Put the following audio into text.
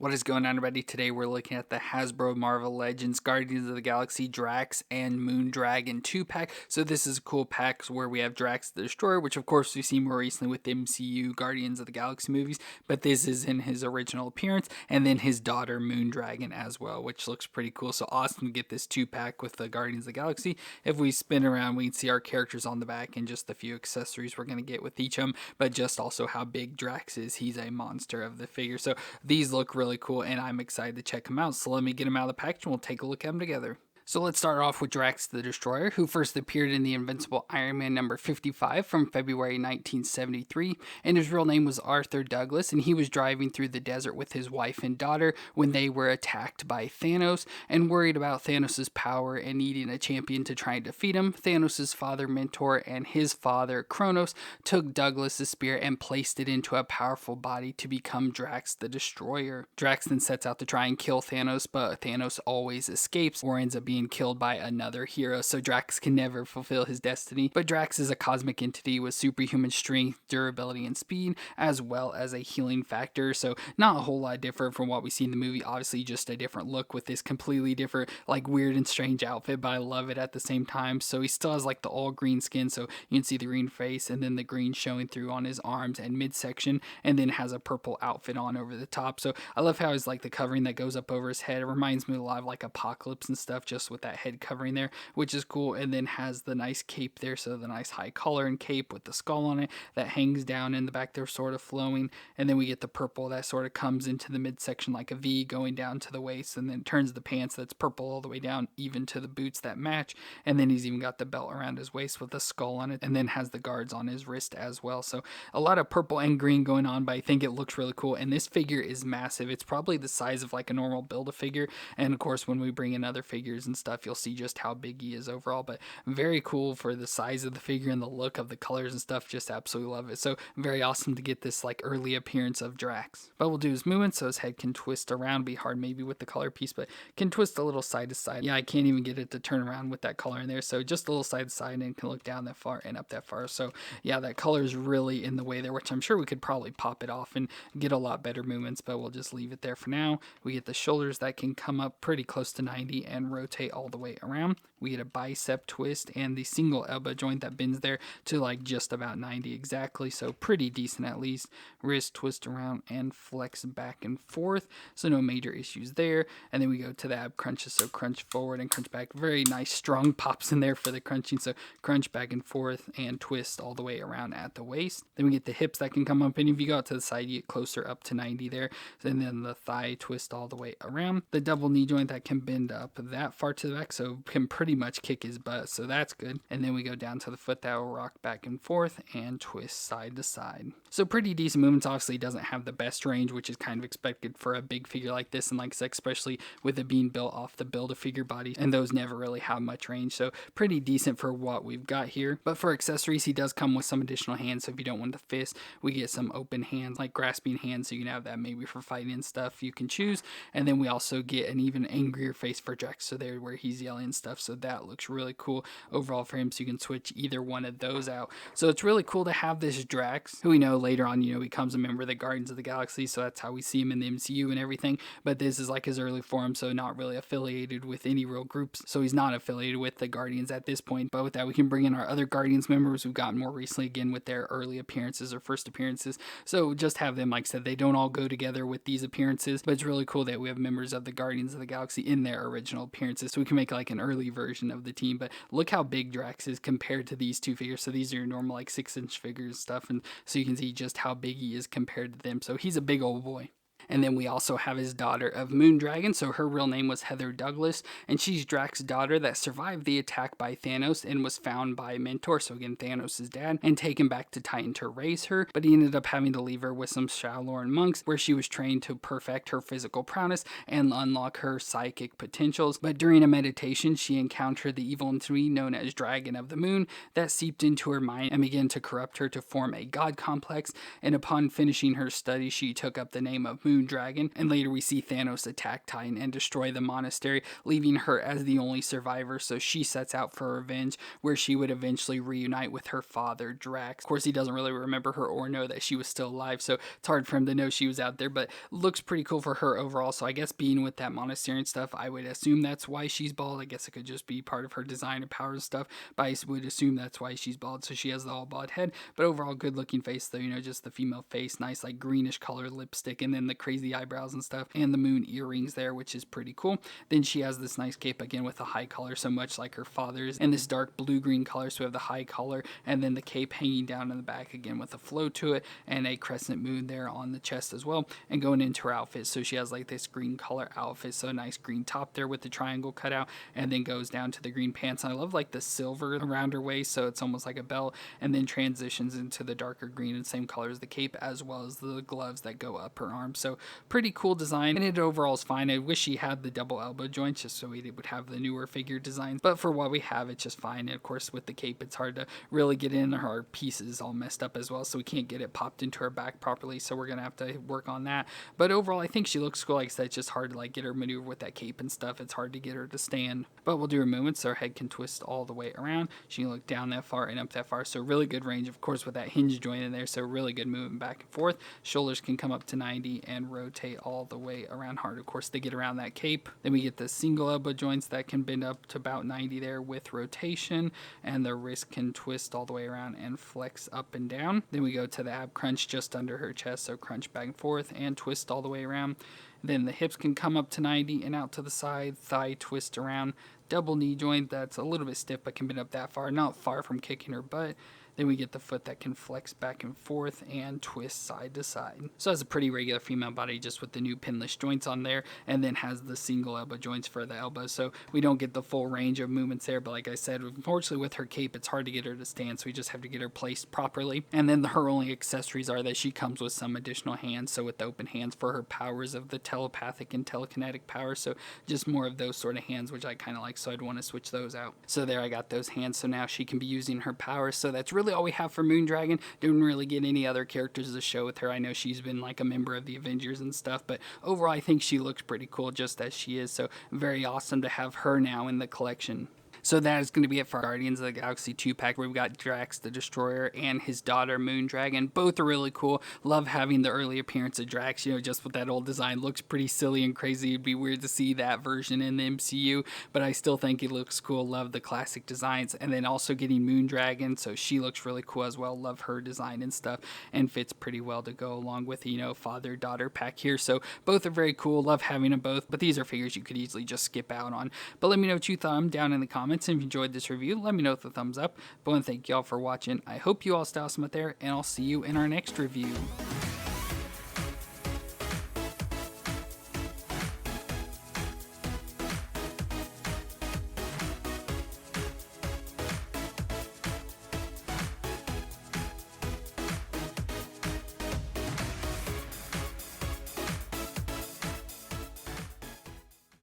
What is going on, everybody? Today we're looking at the Hasbro Marvel Legends Guardians of the Galaxy Drax and Moondragon 2-pack. So this is a cool pack where we have Drax the Destroyer, which of course we've seen more recently with the MCU Guardians of the Galaxy movies, but this is in his original appearance, and then his daughter Moondragon as well, which looks pretty cool. So awesome to get this 2-pack with the Guardians of the Galaxy. If we spin around, we can see our characters on the back and just a few accessories we're going to get with each of them, but just also how big Drax is. He's a monster of the figure. So these look really cool, and I'm excited to check them out. So let me get them out of the package and we'll take a look at them together. So let's start off with Drax the Destroyer, who first appeared in the Invincible Iron Man number 55 from February 1973, and his real name was Arthur Douglas, and he was driving through the desert with his wife and daughter when they were attacked by Thanos, and worried about Thanos' power and needing a champion to try and defeat him. Thanos' father, Mentor, and his father, Kronos, took Douglas' spear and placed it into a powerful body to become Drax the Destroyer. Drax then sets out to try and kill Thanos, but Thanos always escapes or ends up being killed by another hero, so Drax can never fulfill his destiny. But Drax is a cosmic entity with superhuman strength, durability, and speed, as well as a healing factor, so not a whole lot different from what we see in the movie. Obviously just a different look with this completely different, like, weird and strange outfit, but I love it at the same time. So he still has like the all green skin, so you can see the green face and then the green showing through on his arms and midsection, and then has a purple outfit on over the top. So I love how he's like the covering that goes up over his head. It reminds me a lot of like Apocalypse and stuff, just with that head covering there, which is cool. And then has the nice cape there, so the nice high collar and cape with the skull on it that hangs down in the back there, sort of flowing. And then we get the purple that sort of comes into the midsection like a V going down to the waist, and then turns the pants that's purple all the way down, even to the boots that match. And then he's even got the belt around his waist with a skull on it, and then has the guards on his wrist as well. So a lot of purple and green going on, but I think it looks really cool. And this figure is massive. It's probably the size of like a normal Build-A-Figure, and of course when we bring in other figures and stuff, you'll see just how big he is overall. But very cool for the size of the figure and the look of the colors and stuff. Just absolutely love it. So very awesome to get this like early appearance of Drax. But we'll do his movement, so his head can twist around. Be hard maybe with the color piece, but can twist a little side to side. Yeah, I can't even get it to turn around with that color in there, so just a little side to side, and it can look down that far and up that far. So yeah, that color is really in the way there, which I'm sure we could probably pop it off and get a lot better movements, but we'll just leave it there for now. We get the shoulders that can come up pretty close to 90 and rotate all the way around. We get a bicep twist and the single elbow joint that bends there to like just about 90 exactly, so pretty decent at least. Wrist twist around and flex back and forth, so no major issues there. And then we go to the ab crunches, so crunch forward and crunch back. Very nice strong pops in there for the crunching, so crunch back and forth and twist all the way around at the waist. Then we get the hips that can come up, and if you go out to the side, you get closer up to 90 there. And then the thigh twist all the way around. The double knee joint that can bend up that far to the back, so can pretty much kick his butt, so that's good. And then we go down to the foot that will rock back and forth and twist side to side. So pretty decent movements. Obviously doesn't have the best range, which is kind of expected for a big figure like this, and like I said, especially with it being built off the Build-A-Figure body, and those never really have much range, so pretty decent for what we've got here. But for accessories, he does come with some additional hands, so if you don't want the fist, we get some open hands, like grasping hands, so you can have that maybe for fighting and stuff, you can choose. And then we also get an even angrier face for Drax, so there where he's yelling and stuff, so that looks really cool overall for him, so you can switch either one of those out. So it's really cool to have this Drax, who we know later on, becomes a member of the Guardians of the Galaxy, so that's how we see him in the MCU and everything. But this is like his early form, so not really affiliated with any real groups, so he's not affiliated with the Guardians at this point. But with that, we can bring in our other Guardians members we've gotten more recently, again with their early appearances or first appearances. So just have them, like I said, they don't all go together with these appearances, but it's really cool that we have members of the Guardians of the Galaxy in their original appearances, so we can make like an early version of the team. But look how big Drax is compared to these two figures. So these are your normal like 6-inch figures and stuff, and so you can see just how big he is compared to them. So he's a big old boy. And then we also have his daughter of Moondragon, so her real name was Heather Douglas, and she's Drax's daughter that survived the attack by Thanos and was found by Mentor, so again Thanos' dad, and taken back to Titan to raise her. But he ended up having to leave her with some Shaoloran monks, where she was trained to perfect her physical prowess and unlock her psychic potentials. But during a meditation, she encountered the evil entity known as Dragon of the Moon that seeped into her mind and began to corrupt her to form a god complex. And upon finishing her study, she took up the name of Moon Moondragon, and later we see Thanos attack Titan and destroy the monastery, leaving her as the only survivor. So she sets out for revenge, where she would eventually reunite with her father, Drax. Of course, he doesn't really remember her or know that she was still alive, so it's hard for him to know she was out there, but looks pretty cool for her overall. So I guess being with that monastery and stuff, I would assume that's why she's bald. I guess it could just be part of her design and powers and stuff, but I would assume that's why she's bald. So she has the all bald head, but overall good looking face though, just the female face, nice like greenish color lipstick, and then the crazy eyebrows and stuff, and the moon earrings there, which is pretty cool. Then she has this nice cape again with a high collar, so much like her father's, and this dark blue-green color, so we have the high collar, and then the cape hanging down in the back again with a flow to it, and a crescent moon there on the chest as well. And going into her outfit, so she has like this green color outfit, so a nice green top there with the triangle cut out, and then goes down to the green pants. And I love like the silver around her waist, so it's almost like a belt, and then transitions into the darker green and same color as the cape, as well as the gloves that go up her arm. So pretty cool design, and it overall is fine. I wish she had the double elbow joints just so we would have the newer figure designs, but for what we have, it's just fine. And of course with the cape, it's hard to really get in. Her pieces all messed up as well, so we can't get it popped into her back properly, so we're gonna have to work on that. But overall, I think she looks cool. Like I said, it's just hard to like get her maneuver with that cape and stuff. It's hard to get her to stand, but we'll do her movements so her head can twist all the way around. She can look down that far and up that far, so really good range, of course, with that hinge joint in there, so really good movement back and forth. Shoulders can come up to 90 and rotate all the way around hard. Of course, they get around that cape. Then we get the single elbow joints that can bend up to about 90 there with rotation, and the wrist can twist all the way around and flex up and down. Then we go to the ab crunch just under her chest, so crunch back and forth and twist all the way around. Then the hips can come up to 90 and out to the side, thigh twist around, double knee joint that's a little bit stiff but can bend up that far, not far from kicking her butt. Then we get the foot that can flex back and forth and twist side to side. So it's a pretty regular female body just with the new pinless joints on there, and then has the single elbow joints for the elbows. So we don't get the full range of movements there, but like I said, unfortunately with her cape, it's hard to get her to stand, so we just have to get her placed properly. And then her only accessories are that she comes with some additional hands, so with the open hands for her powers of the telepathic and telekinetic powers, so just more of those sort of hands, which I kind of like, so I'd want to switch those out. So there I got those hands, so now she can be using her powers. So that's really all we have for Moondragon. Didn't really get any other characters to show with her. I know she's been like a member of the Avengers and stuff, but overall I think she looks pretty cool just as she is, so very awesome to have her now in the collection. So that is going to be it for Guardians of the Galaxy 2-pack, where we've got Drax the Destroyer and his daughter Moondragon. Both are really cool. Love having the early appearance of Drax, just with that old design. Looks pretty silly and crazy. It'd be weird to see that version in the MCU, but I still think it looks cool. Love the classic designs. And then also getting Moondragon, so she looks really cool as well. Love her design and stuff, and fits pretty well to go along with the, father-daughter pack here. So both are very cool. Love having them both, but these are figures you could easily just skip out on. But let me know what you thought down in the comments. If you enjoyed this review, let me know with a thumbs up. But I want to thank y'all for watching. I hope you all stay awesome out there, and I'll see you in our next review.